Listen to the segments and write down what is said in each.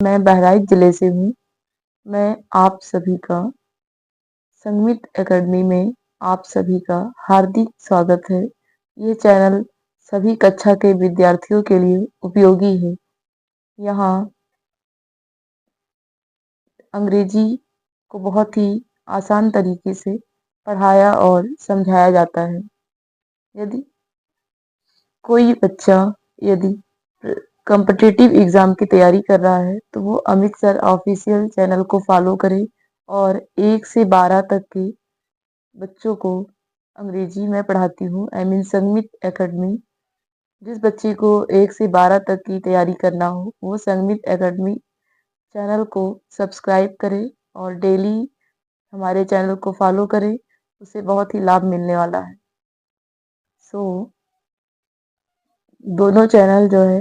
मैं बहराइच जिले से हूँ। मैं आप सभी का संगीत एकेडमी में आप सभी का हार्दिक स्वागत है। ये चैनल सभी कक्षा के विद्यार्थियों के लिए उपयोगी है। यहाँ अंग्रेजी को बहुत ही आसान तरीके से पढ़ाया और समझाया जाता है। यदि कोई बच्चा यदि कॉम्पिटिटिव एग्ज़ाम की तैयारी कर रहा है तो वो अमित सर ऑफिशियल चैनल को फॉलो करे और 1 से 12 तक के बच्चों को अंग्रेजी मैं पढ़ाती हूँ। आई मीन संगीत एकेडमी। जिस बच्चे को 1 से 12 तक की तैयारी करना हो वो संगीत एकेडमी चैनल को सब्सक्राइब करे और डेली हमारे चैनल को फॉलो करे। उसे बहुत ही लाभ मिलने वाला है। सो दोनों चैनल जो है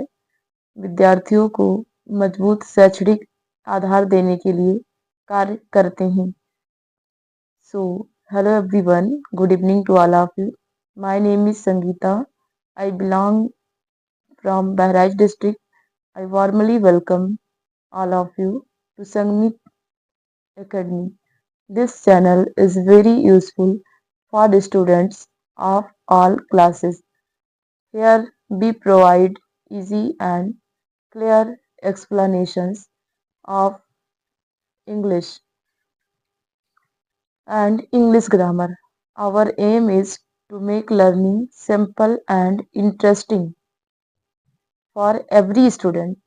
विद्यार्थियों को मजबूत शैक्षणिक आधार देने के लिए कार्य करते हैं। So, hello everyone. Good evening to all of you. My name is Sangeeta. I belong from Bahraich district. I warmly welcome all of you to Sangeet Academy. This channel is very useful for the students of all classes. Here we provide easy and clear explanations of English and English grammar. Our aim is to make learning simple and interesting for every student.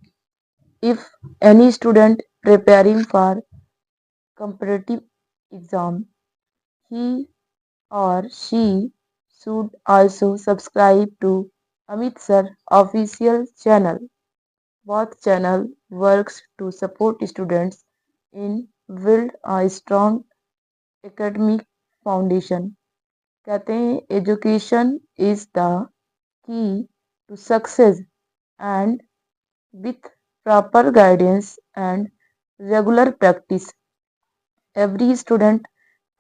If any student preparing for competitive exam, he or she should also subscribe to Amit Sir official channel. Both channel works to support students in build a strong academic foundation. कहते हैं education is the key to success and with proper guidance and regular practice, every student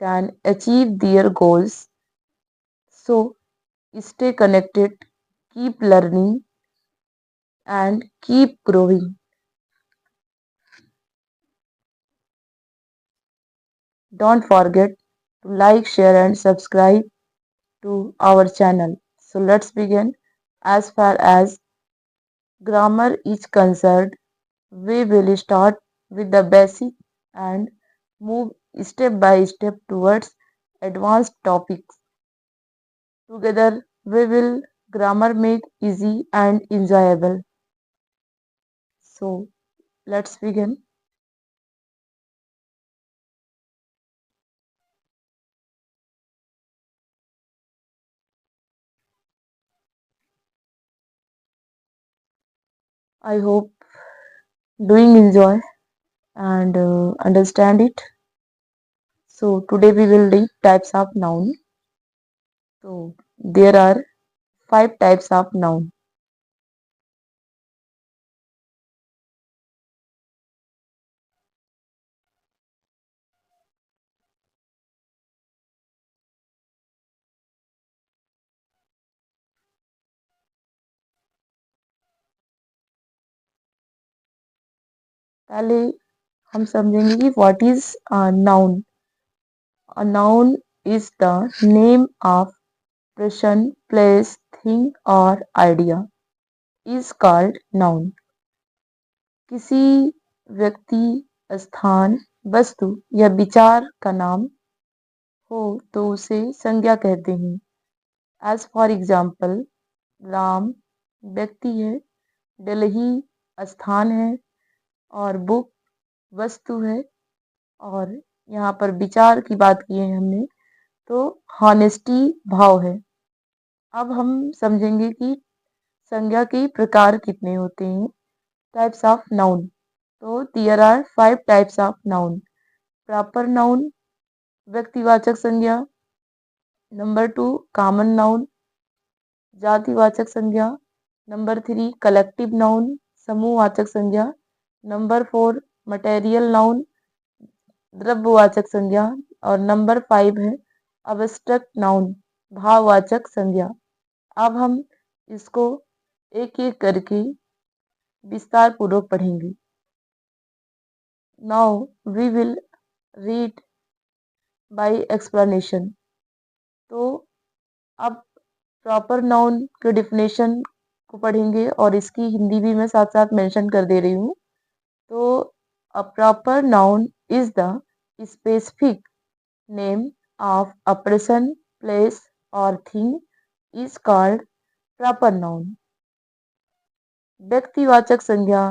can achieve their goals. So, stay connected, keep learning, and keep growing. Don't forget to like, share, and subscribe to our channel. So, let's begin. As far as grammar is concerned, we will start with the basic and move step by step towards advanced topics. Together, we will grammar make easy and enjoyable. So, let's begin. I hope doing enjoy and understand it. So, today we will read types of noun. So, there are 5 types of noun. पहले हम समझेंगे कि what is a noun. A noun is the name of person, place, thing or idea is called noun. किसी व्यक्ति, स्थान, वस्तु या विचार का नाम हो तो उसे संज्ञा कहते हैं। एज फॉर एग्जाम्पल, राम व्यक्ति है, दिल्ली स्थान है और बुक वस्तु है। और यहाँ पर विचार की बात की है हमने तो हॉनेस्टी भाव है। अब हम समझेंगे कि संज्ञा के प्रकार कितने होते हैं। Types of noun. तो there are 5 types of noun. Proper noun व्यक्तिवाचक संज्ञा। नंबर 2 कॉमन नाउन जातिवाचक संज्ञा। नंबर 3 कलेक्टिव नाउन समूहवाचक संज्ञा। नंबर 4 मटेरियल नाउन द्रव्यवाचक संज्ञा। और नंबर 5 है अब्स्ट्रक्ट नाउन भाववाचक संज्ञा। अब हम इसको एक एक करके विस्तार पूर्वक पढ़ेंगे। Now we will read by explanation. तो अब प्रॉपर नाउन के डेफिनेशन को पढ़ेंगे और इसकी हिंदी भी मैं साथ साथ मेंशन कर दे रही हूँ। तो a proper noun is the specific name of a person, place और thing is called proper noun. व्यक्तिवाचक संज्ञा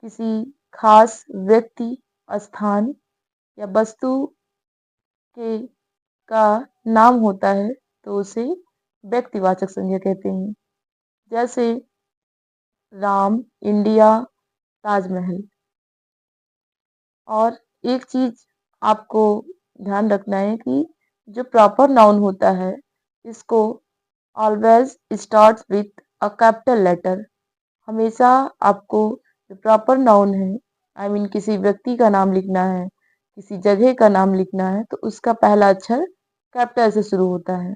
किसी खास व्यक्ति, स्थान या वस्तु के का नाम होता है तो उसे व्यक्तिवाचक संज्ञा कहते हैं। जैसे राम, इंडिया, ताजमहल। और एक चीज आपको ध्यान रखना है कि जो प्रॉपर नाउन होता है इसको always starts with a capital letter. हमेशा आपको जो प्रॉपर नाउन है, आई मीन किसी व्यक्ति का नाम लिखना है, किसी जगह का नाम लिखना है, तो उसका पहला अक्षर कैपिटल से शुरू होता है।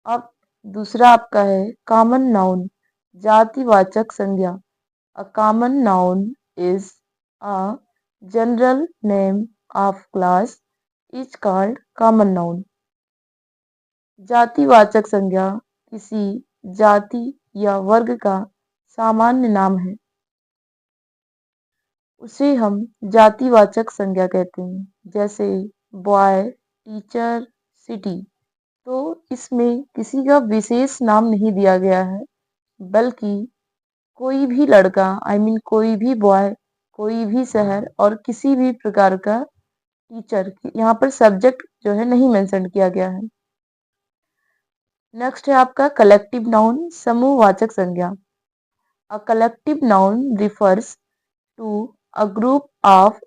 अब दूसरा आपका है कॉमन नाउन, जातिवाचक संज्ञा। A common noun is a general name of class is called common noun. जातिवाचक संज्ञा किसी जाति या वर्ग का सामान्य नाम है, उसे हम जातिवाचक संज्ञा कहते हैं। जैसे बॉय, टीचर, सिटी। तो इसमें किसी का विशेष नाम नहीं दिया गया है, बल्कि कोई भी लड़का, आई मीन कोई भी बॉय, कोई भी शहर और किसी भी प्रकार का टीचर, यहाँ पर सब्जेक्ट जो है नहीं मेंशन किया गया है। नेक्स्ट है आपका कलेक्टिव नाउन, समूहवाचक संज्ञा। A collective noun refers to a group of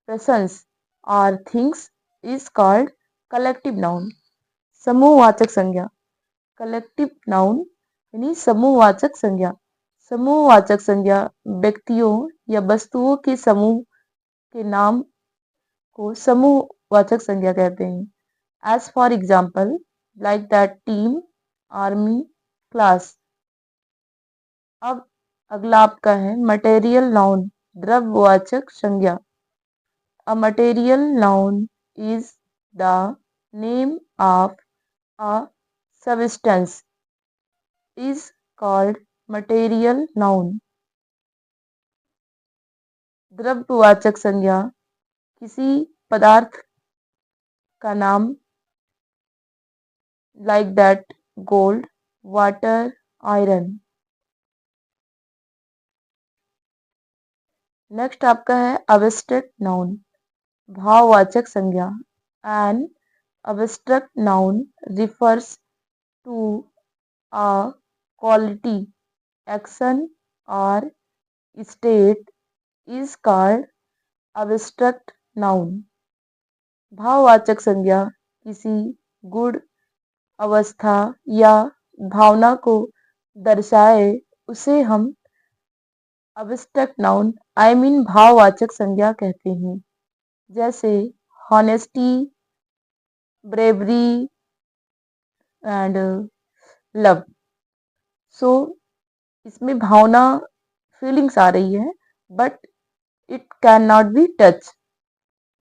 persons or things is called collective noun। समूहवाचक संज्ञा। कलेक्टिव नाउन यानी समूहवाचक संज्ञा। समूहवाचक संज्ञा व्यक्तियों या वस्तुओं के समूह के नाम को समूहवाचक संज्ञा कहते हैं। As for example like that team, army, class. अब अगला आपका है मटेरियल नाउन, द्रव्यवाचक संज्ञा। A material noun is the name of a substance is called material noun. द्रव्यवाचक संज्ञा किसी पदार्थ का नाम, like that gold, water, iron. Next आपका है अब्स्ट्रैक्ट नाउन, भाववाचक संज्ञा। An abstract noun refers to a quality, action और state is called abstract noun. भाववाचक संज्ञा किसी गुण, अवस्था या भावना को दर्शाए उसे हम अब्स्ट्रैक्ट नाउन, आई मीन भाववाचक संज्ञा कहते हैं। जैसे हॉनेस्टी, ब्रेवरी एंड लव। सो इसमें भावना, फीलिंग्स आ रही है, but it can not be touch,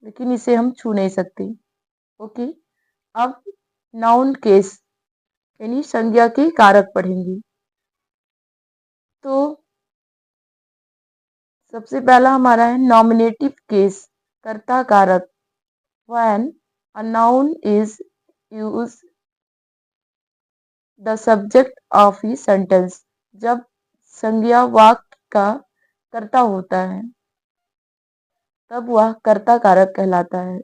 लेकिन इसे हम छू नहीं सकते। ओके, अब नाउन केस यानी संज्ञा के कारक पढ़ेंगे। तो सबसे पहला हमारा है नॉमिनेटिव केस, कर्ता कारक। When a noun is use the subject of E sentence. जब संज्ञा वाक्य का कर्ता होता है तब वह कर्ता कारक कहलाता है।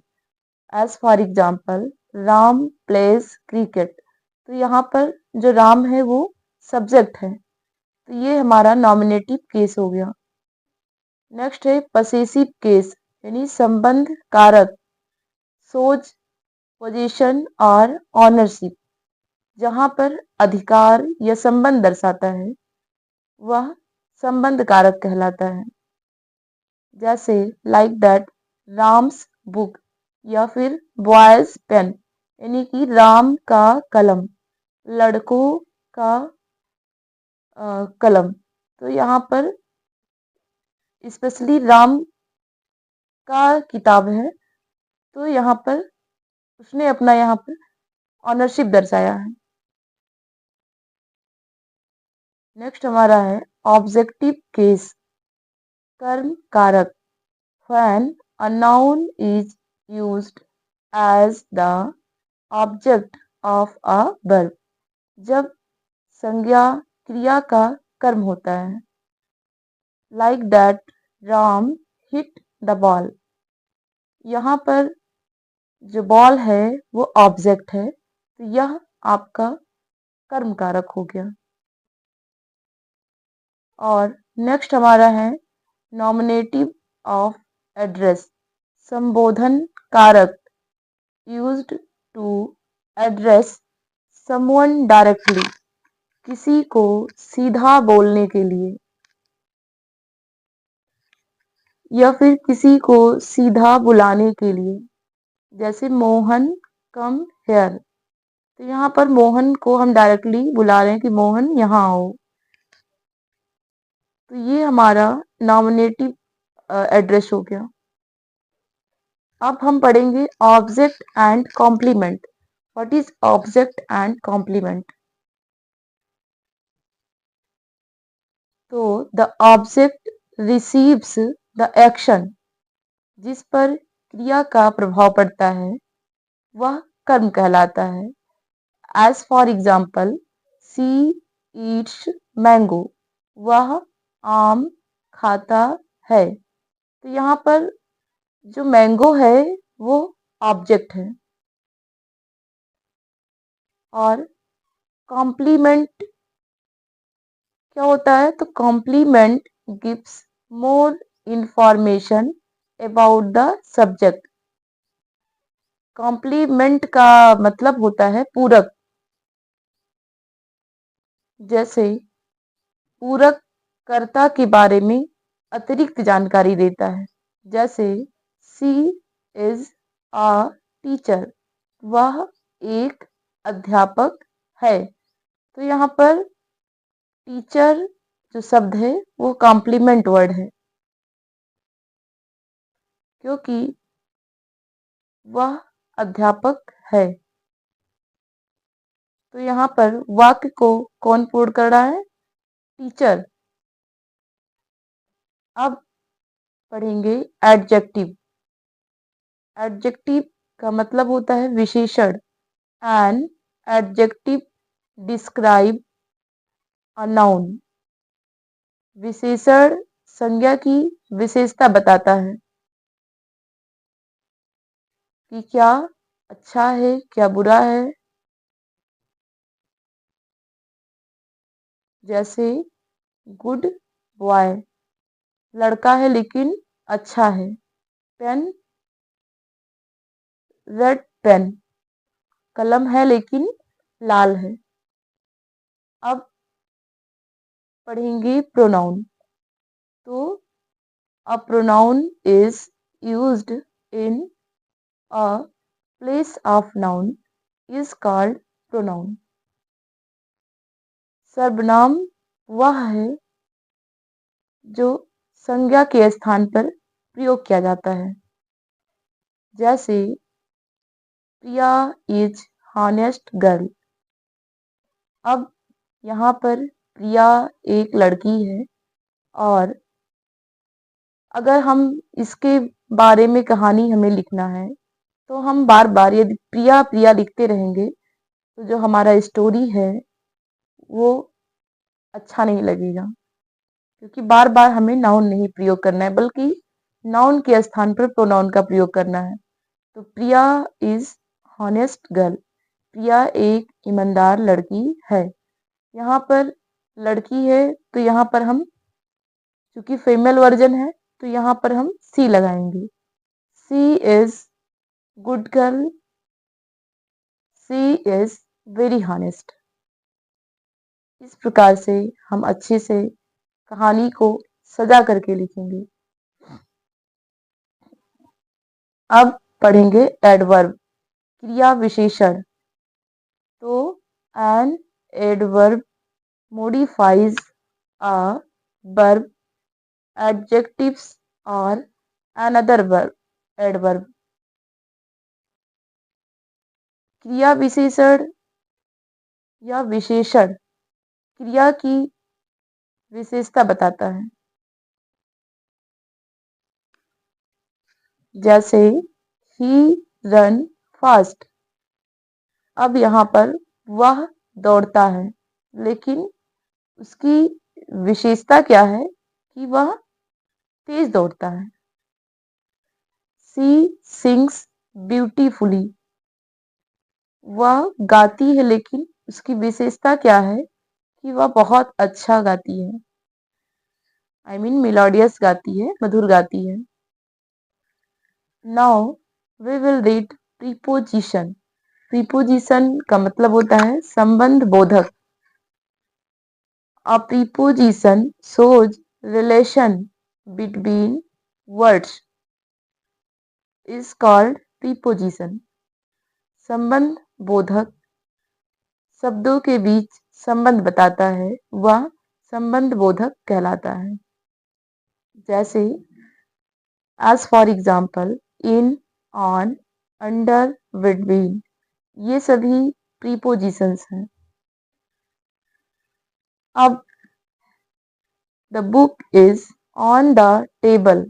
As for example Ram plays cricket. तो यहाँ पर जो राम है वो सब्जेक्ट है, तो ये हमारा नॉमिनेटिव केस हो गया। नेक्स्ट है पसेसिव केस यानी संबंध कारक, सोच, पोजीशन और ऑनरशिप। जहाँ पर अधिकार या संबंध दर्शाता है वह संबंध कारक कहलाता है। जैसे लाइक दैट राम्स बुक या फिर बॉयज पेन, यानी कि राम का कलम, लड़कों का कलम। तो यहाँ पर स्पेशली राम का किताब है, तो यहाँ पर उसने अपना यहाँ पर ऑनरशिप दर्शाया है। नेक्स्ट हमारा है ऑब्जेक्टिव केस, कर्म कारक। When a noun is used as the object of a verb, जब संज्ञा क्रिया का कर्म होता है। Like that Ram hit the ball, यहाँ पर जो बॉल है वो ऑब्जेक्ट है, तो यह आपका कर्म कारक हो गया। और नेक्स्ट हमारा है नॉमिनेटिव ऑफ एड्रेस, संबोधन कारक, used to address someone directly, किसी को सीधा बोलने के लिए या फिर किसी को सीधा बुलाने के लिए। जैसे मोहन कम हेयर, तो यहाँ पर मोहन को हम डायरेक्टली बुला रहे हैं कि मोहन यहाँ आओ, तो ये हमारा नॉमिनेटिव एड्रेस हो गया। अब हम पढ़ेंगे object and complement. What is object and complement? तो the object receives the action, जिस पर क्रिया का प्रभाव पड़ता है वह कर्म कहलाता है। As for example, she eats mango, वह आम खाता है। तो यहाँ पर जो मैंगो है वो ऑब्जेक्ट है। और कॉम्प्लीमेंट क्या होता है? तो complement gives more information about the subject. Complement का मतलब होता है पूरक। जैसे पूरक कर्ता के बारे में अतिरिक्त जानकारी देता है। जैसे सी इज अ टीचर, वह एक अध्यापक है। तो यहाँ पर टीचर जो शब्द है वो कॉम्प्लीमेंट वर्ड है, क्योंकि वह अध्यापक है। तो यहाँ पर वाक्य को कौन पूर्ण कर रहा है? टीचर। अब पढ़ेंगे एडजेक्टिव। एडजेक्टिव का मतलब होता है विशेषण। An adjective describe a noun, विशेषण संज्ञा की विशेषता बताता है कि क्या अच्छा है, क्या बुरा है। जैसे गुड बॉय, लड़का है लेकिन अच्छा है। पेन, रेड पेन, कलम है लेकिन लाल है। अब पढ़ेंगे प्रोनाउन। तो a pronoun is used in a place of noun is called pronoun. सर्वनाम वह है जो संज्ञा के स्थान पर प्रयोग किया जाता है। जैसे प्रिया इज हॉनेस्ट गर्ल। अब यहाँ पर प्रिया एक लड़की है, और अगर हम इसके बारे में कहानी हमें लिखना है तो हम बार बार यदि प्रिया प्रिया लिखते रहेंगे तो जो हमारा स्टोरी है वो अच्छा नहीं लगेगा, क्योंकि बार बार हमें नाउन नहीं प्रयोग करना है बल्कि नाउन के स्थान पर प्रोनाउन का प्रयोग करना है। तो प्रिया इज हॉनेस्ट गर्ल, प्रिया एक ईमानदार लड़की है। यहाँ पर लड़की है तो यहाँ पर हम, चूंकि फीमेल वर्जन है तो यहाँ पर हम सी लगाएंगे। She is good girl, she is very honest. इस प्रकार से हम अच्छे से कहानी को सजा करके लिखेंगे। अब पढ़ेंगे एडवर्ब, क्रिया विशेषण। तो an adverb modifies a verb, adjectives are another verb, adverb. क्रिया विशेषण या विशेषण क्रिया की विशेषता बताता है। जैसे he run fast। अब यहाँ पर वह दौड़ता है, लेकिन उसकी विशेषता क्या है कि वह तेज दौड़ता है। She sings beautifully। वह गाती है, लेकिन उसकी विशेषता क्या है कि वह बहुत अच्छा गाती है। I mean मेलोडियस गाती है, मधुर गाती है। Now we will read preposition। Preposition का मतलब होता है संबंध बोधक। A preposition shows relation between words is called preposition। संबंध बोधक शब्दों के बीच संबंध बताता है, वह संबंध बोधक कहलाता है। जैसे as for example, in, on, under, between, ये सभी प्रीपोजिशंस हैं। अब the book is on the table.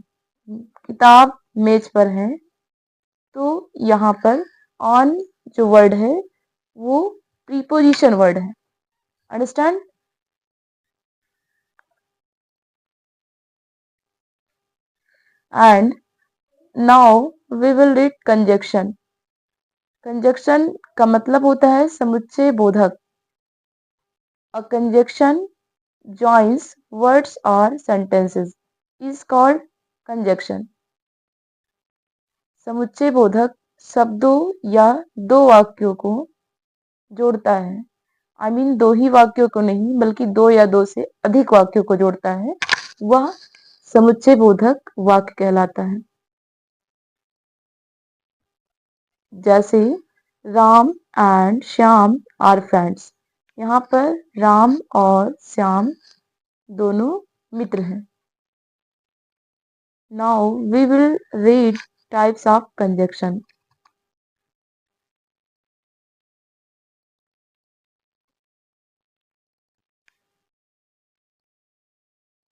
किताब मेज पर है, तो यहाँ पर ऑन जो वर्ड है वो प्रीपोजिशन वर्ड है। Understand? And now we will read conjunction. Conjunction का मतलब होता है समुच्चय बोधक। A conjunction joins words or sentences is called conjunction। समुच्चय बोधक शब्दों या दो वाक्यों को जोड़ता है। I mean दो ही वाक्यों को नहीं, बल्कि दो या दो से अधिक वाक्यों को जोड़ता है, वह समुच्चय बोधक वाक्य कहलाता है। जैसे Ram and Shyam are friends. यहाँ पर राम और श्याम दोनों मित्र हैं। Now we will read types of conjunction।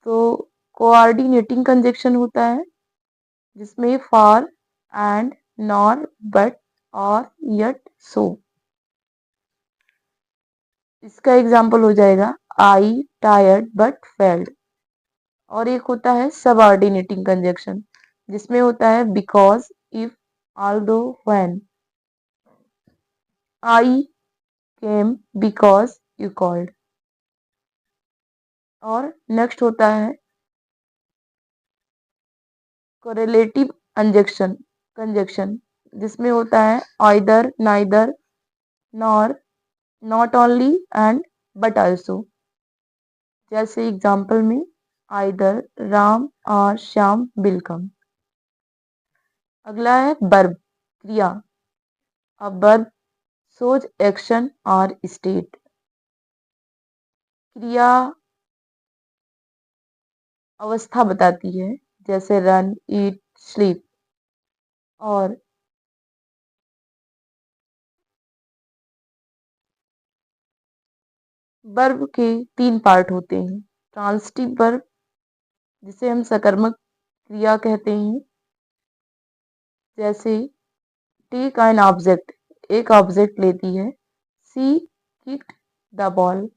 तो कोऑर्डिनेटिंग कंजक्शन होता है, जिसमें फॉर, एंड, नॉर, बट, और, यट, सो। इसका एग्जाम्पल हो जाएगा आई टायर्ड बट फेल्ड। और एक होता है सबऑर्डिनेटिंग कंजक्शन, जिसमें होता है because, if, although, when. I came because you called. और नेक्स्ट होता है कोरिलेटिव कंजक्शन, जिसमें होता है either, neither, nor, not only, and but also. जैसे एग्जाम्पल में आइदर राम और श्याम विल कम। अगला है वर्ब, क्रिया। अ वर्ब shows एक्शन और स्टेट। क्रिया अवस्था बताती है, जैसे रन, ईट, स्लीप। और वर्ब के तीन पार्ट होते हैं। ट्रांसिटिव वर्ब, जिसे हम सकर्मक क्रिया कहते हैं। जैसे टेक एन ऑब्जेक्ट, एक ऑब्जेक्ट लेती है। She kicked the ball.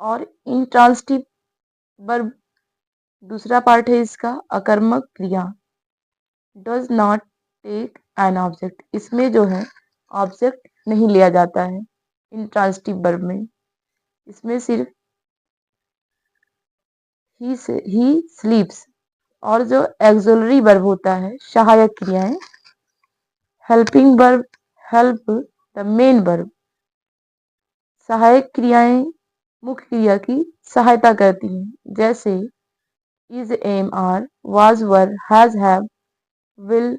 और इंट्रांसिटिव वर्ब दूसरा पार्ट है इसका, अकर्मक क्रिया। Does not take an object, इसमें जो है ऑब्जेक्ट नहीं लिया जाता है इंट्रांसिटिव वर्ब में। इसमें सिर्फ ही स्लीप्स। और जो एक्सुलरी वर्ब होता है, सहायक क्रियाएं, helping verb help the main verb. सहायक क्रियाएं मुख्य क्रिया की सहायता करती हैं। जैसे is, am, are, was, were, has, have, will,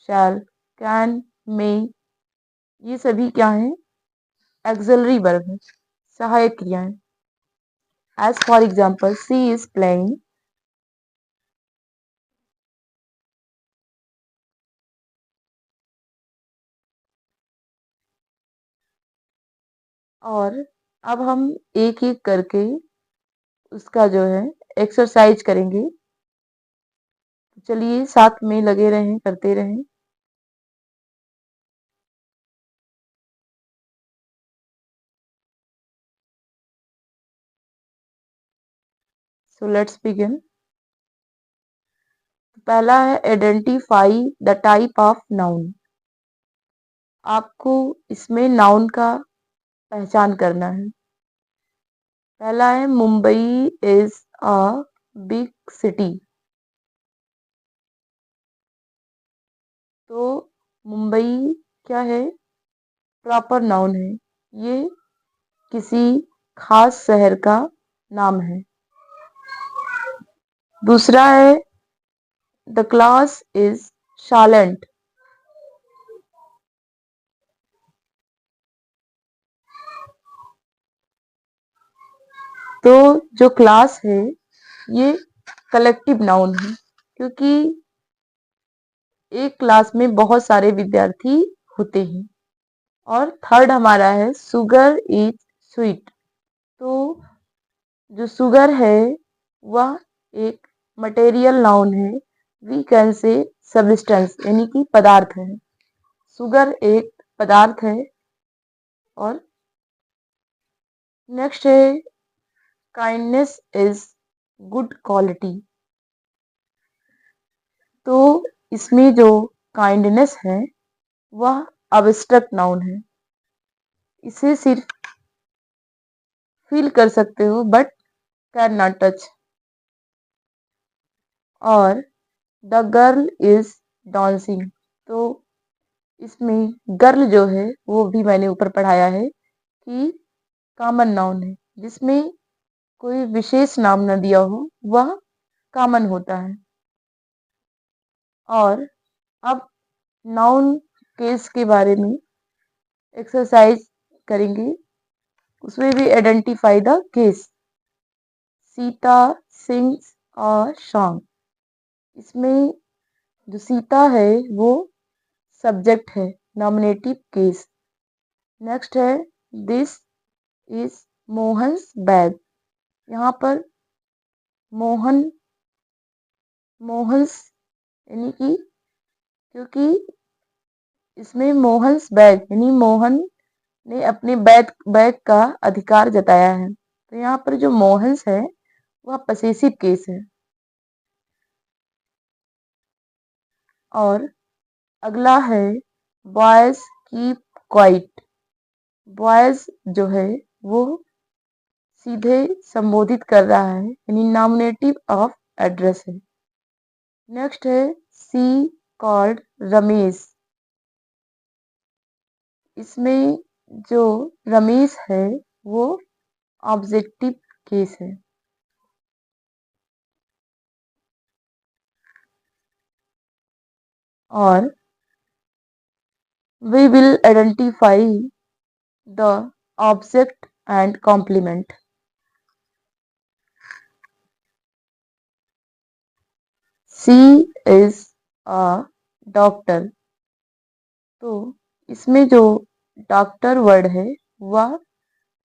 shall, can, may, ये सभी क्या हैं? एक्सुलरी वर्ब है, सहायक क्रियाएं। As for example she is playing और अब हम एक एक करके उसका जो है एक्सरसाइज करेंगे। चलिए साथ में लगे रहें, करते रहें। So let's begin. पहला है identify the type of noun. आपको इसमें नाउन का पहचान करना है। पहला है Mumbai is a big city. तो मुंबई क्या है? प्रॉपर नाउन है। ये किसी खास शहर का नाम है। दूसरा है द क्लास इज साइलेंट। तो जो क्लास है ये कलेक्टिव नाउन है, क्योंकि एक क्लास में बहुत सारे विद्यार्थी होते हैं। और थर्ड हमारा है सुगर इज स्वीट। तो जो शुगर है वह एक मटेरियल नाउन है। वी कैन से सब्सटेंस यानी कि पदार्थ है। शुगर एक पदार्थ है। और नेक्स्ट है काइंडनेस इज गुड क्वालिटी। तो इसमें जो काइंडनेस है वह अब्स्ट्रैक्ट नाउन है। इसे सिर्फ फील कर सकते हो बट कैन नॉट टच। और द गर्ल इज डांसिंग। तो इसमें गर्ल जो है वो भी मैंने ऊपर पढ़ाया है कि कॉमन नाउन है, जिसमें कोई विशेष नाम न दिया हो वह कॉमन होता है। और अब नाउन केस के बारे में एक्सरसाइज करेंगे। उसमें भी identify the case. Sita sings a song. इसमें जो सीता है वो सब्जेक्ट है, नॉमिनेटिव केस। नेक्स्ट है दिस इज मोहन्स बैग। यहाँ पर मोहन मोहन्स यानी कि क्योंकि इसमें मोहन्स बैग यानी मोहन ने अपने बैग बैग का अधिकार जताया है। तो यहाँ पर जो मोहन्स है वह पसेसिव केस है। और अगला है बॉयज कीप क्वाइट। बॉयज जो है वो सीधे संबोधित कर रहा है यानी नॉमिनेटिव ऑफ एड्रेस है। नेक्स्ट है सी कॉल्ड रमेश। इसमें जो रमेश है वो ऑब्जेक्टिव केस है। और we will identify the object and complement. She is a doctor। तो इसमें जो डॉक्टर वर्ड है वह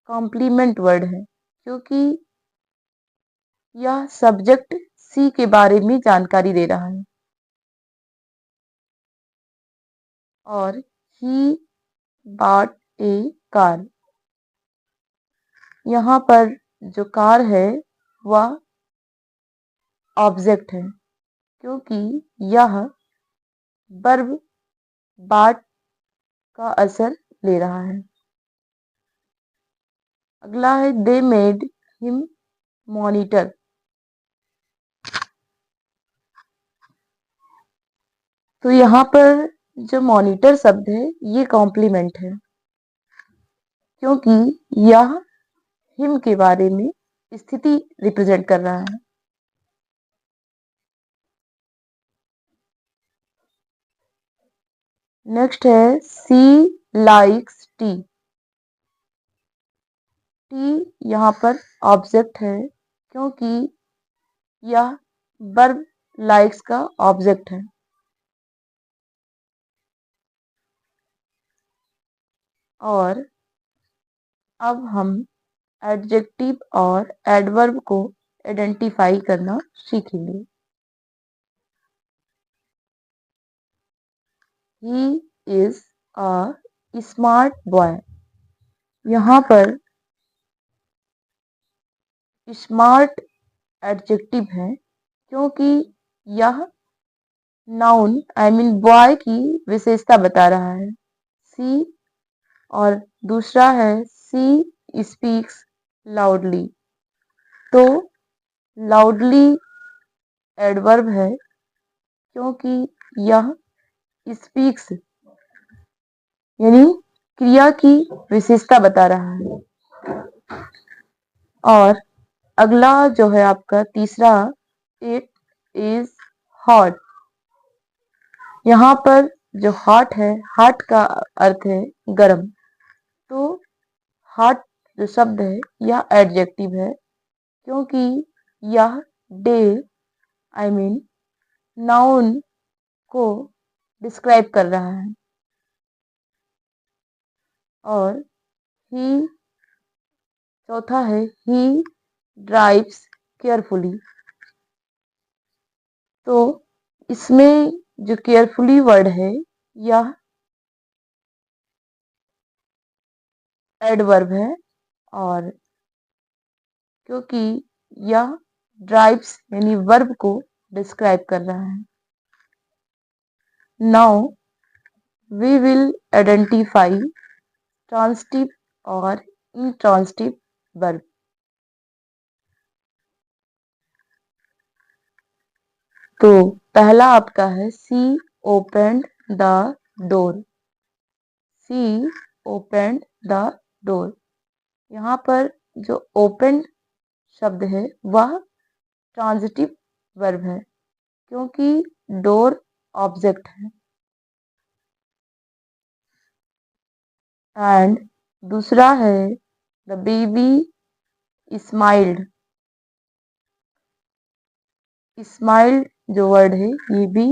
कॉम्प्लीमेंट वर्ड है, क्योंकि यह सब्जेक्ट सी के बारे में जानकारी दे रहा है। और ही बॉट ए कार। यहाँ पर जो कार है वह ऑब्जेक्ट है, क्योंकि यह वर्ब बाट का असर ले रहा है। अगला है दे मेड हिम मॉनिटर। तो यहाँ पर जो मॉनिटर शब्द है ये कॉम्प्लीमेंट है, क्योंकि यह हिम के बारे में स्थिति रिप्रेजेंट कर रहा है। नेक्स्ट है सी लाइक्स टी। टी यहाँ पर ऑब्जेक्ट है, क्योंकि यह वर्ब लाइक्स का ऑब्जेक्ट है। और अब हम एडजेक्टिव और एडवर्ब को आइडेंटिफाई करना सीखेंगे। He is a smart boy. यहाँ पर स्मार्ट एडजेक्टिव है क्योंकि यह नाउन बॉय की विशेषता बता रहा है। सी और दूसरा है सी स्पीक्स लाउडली। तो लाउडली एडवर्ब है क्योंकि यह स्पीक्स यानी क्रिया की विशेषता बता रहा है। और अगला जो है आपका तीसरा, इट इज हॉट। यहाँ पर जो हॉट है, हॉट का अर्थ है गरम। तो हॉट जो शब्द है यह एडजेक्टिव है क्योंकि यह डे नाउन को डिस्क्राइब कर रहा है। और ही चौथा है ही ड्राइव्स केयरफुली। तो इसमें जो केयरफुली वर्ड है यह एडवर्ब है और क्योंकि यह ड्राइव्स यानी वर्ब को डिस्क्राइब कर रहा है। Now we will identify transitive और इंट्रांसिटिव वर्ब। तो पहला आपका है she opened the door. She opened the door. यहाँ पर जो ओपन शब्द है वह ट्रांजिटिव वर्ब है क्योंकि डोर ऑब्जेक्ट है। एंड दूसरा है द बेबी स्माइल्ड। स्माइल्ड जो वर्ड है ये भी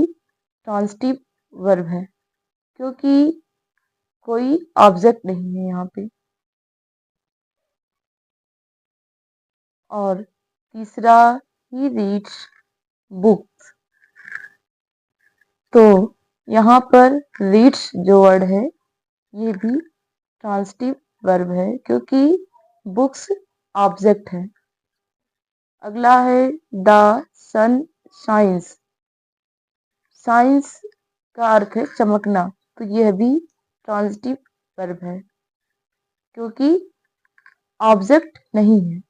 ट्रांजिटिव वर्ब है क्योंकि कोई ऑब्जेक्ट नहीं है यहाँ पे। और तीसरा ही रीड्स बुक्स। तो यहाँ पर रीड्स जो वर्ड है ये भी ट्रांजिटिव वर्ब है क्योंकि बुक्स ऑब्जेक्ट है। अगला है द सन शाइन्स। साइंस का अर्थ है चमकना, तो यह भी ट्रांजिटिव वर्ब है क्योंकि ऑब्जेक्ट नहीं है।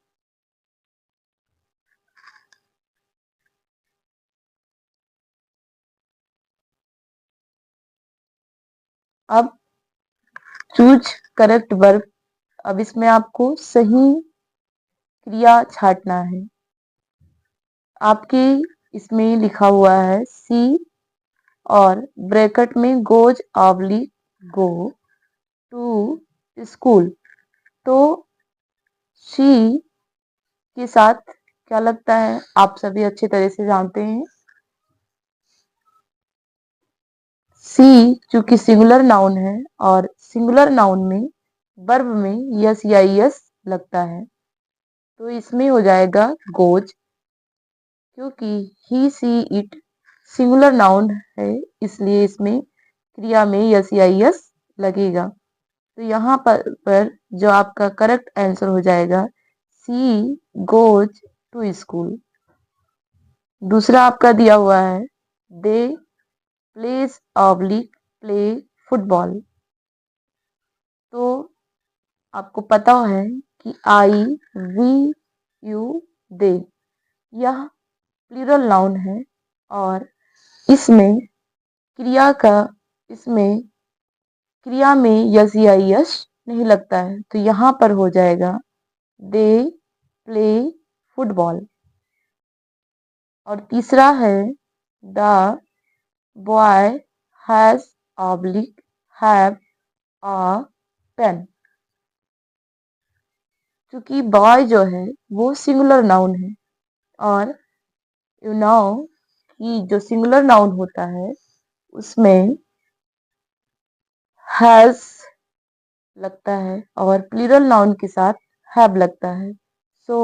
अब चूज करेक्ट वर्ब। अब इसमें आपको सही क्रिया छांटना है। आपके इसमें लिखा हुआ है सी और ब्रैकेट में goes oblique go to school. तो शी के साथ क्या लगता है आप सभी अच्छी तरह से जानते हैं। सी चूंकि सिंगुलर नाउन है और सिंगुलर नाउन में वर्ब में यस या यस लगता है तो इसमें हो जाएगा गोज क्योंकि ही सी इट सिंगुलर नाउन है इसलिए इसमें क्रिया में यस या यस लगेगा। तो यहाँ पर जो आपका करेक्ट आंसर हो जाएगा सी गोज टू स्कूल। दूसरा आपका दिया हुआ है दे प्लेस ऑब्लिक प्ले फुटबॉल। तो आपको पता है कि आई वी यू दे यह प्लूरल नाउन है और इसमें इसमें क्रिया में यस या यश नहीं लगता है तो यहाँ पर हो जाएगा दे प्ले फुटबॉल। और तीसरा है the boy has oblique have a pen. क्योंकि बॉय जो है वो सिंगुलर नाउन है और यू नो कि जो सिंगुलर नाउन होता है उसमें हैज लगता है और प्लूरल नाउन के साथ हैव लगता है। So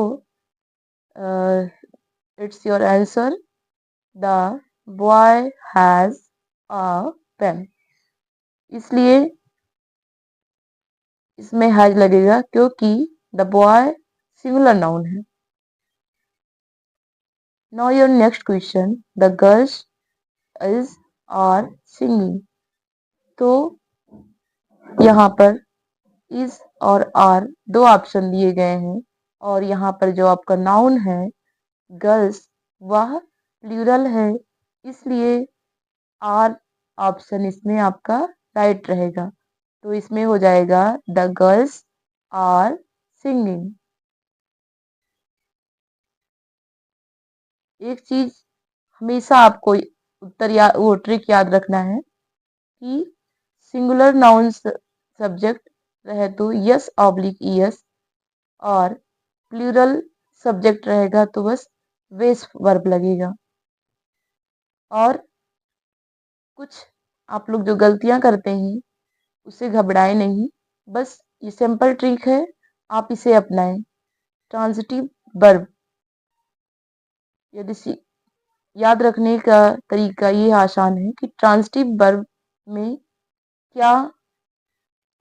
it's your answer, the boy has a pen. इसलिए इसमें हैज लगेगा क्योंकि द बॉय सिंगुलर नाउन है। Now your next question, the girls is are singing. तो यहाँ पर इज और आर दो ऑप्शन दिए गए हैं और यहाँ पर जो आपका नाउन है गर्ल्स वह प्लूरल है, इसलिए आर ऑप्शन इसमें आपका राइट रहेगा। तो इसमें हो जाएगा द गर्ल्स आर सिंगिंग। एक चीज हमेशा आपको उत्तर या वो ट्रिक याद रखना है कि सिंगुलर नाउन सब्जेक्ट रहे तो यस ऑब्लिक ईएस, और प्लूरल सब्जेक्ट रहेगा तो बस वेस वर्ब लगेगा। और कुछ आप लोग जो गलतियां करते हैं उससे घबराए नहीं, बस ये सिंपल ट्रिक है, आप इसे अपनाएं। ट्रांजिटिव वर्ब यदि याद रखने का तरीका ये आसान है कि ट्रांजिटिव वर्ब में क्या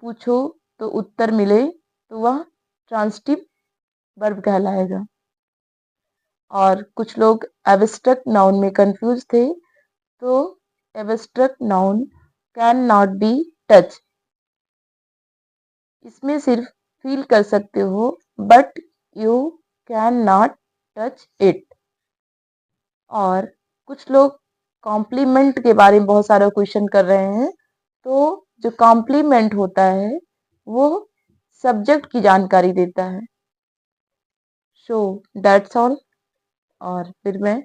पूछो तो उत्तर मिले तो वह ट्रांजिटिव वर्ब कहलाएगा। और कुछ लोग एब्स्ट्रैक्ट नाउन में कंफ्यूज थे, तो abstract noun can not be touch, इसमें सिर्फ फील कर सकते हो but you can not touch it. और कुछ लोग कॉम्प्लीमेंट के बारे में बहुत सारा क्वेश्चन कर रहे हैं, तो जो कॉम्प्लीमेंट होता है वो सब्जेक्ट की जानकारी देता है। So that's all. और फिर मैं